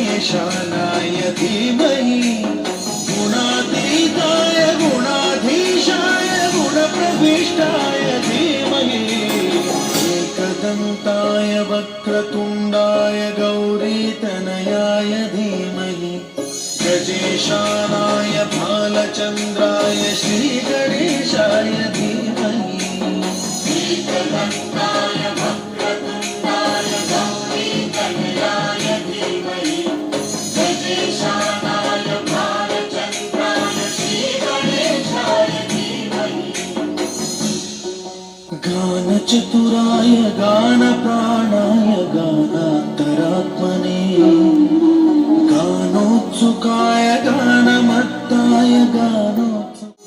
गणेशानाय धीमहि गुणातीताय गुणाधीशाय गुणप्रविष्टाय धीमहि एकदन्ताय वक्रतुण्डाय गौरीतनयाय धीमहि गजेशानाय भालचन्द्राय श्रीगणेशाय धीमहि एकदन्ताय वक्रतुण्डाय गौरीतनयाय धीमहि गजेशानाय भालचन्द्राय श्रीगणेशाय धीमहि गानचतुराय गानप्राणाय गानान्तरात्मने गानोत्सुकाय गानमत्ताय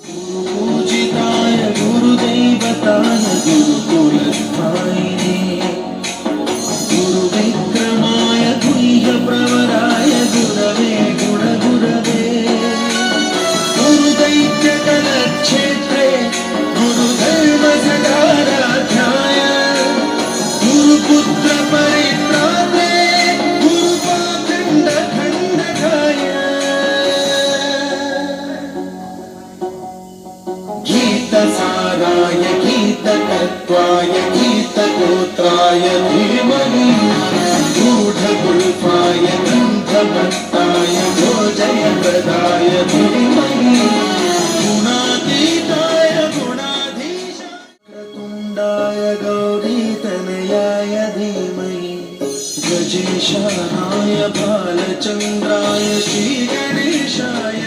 गुरुपूजिताय गुरुदैवताय गुरुकुलस्थायिने गुरुविक्रमाय गुह्यप्रवराय गुरवे गुणगुरवे गुरुदैत्यकलक्षेत्रे गुरुधर्मसदाराध्याय गुरुपुत्रपरित्रात्रे गुरुपाखण्डखण्डकाय गीतसाराय गीततत्त्वाय गीतगोत्राय धीमहि गूढगुल्फाय गन्धभक्ताय भोजयप्रदाय धीमहि गुणातीताय गुणाधीशाय गौरीतनयाय धीमहि गजेशानाय बालचन्द्राय श्रीगणेशाय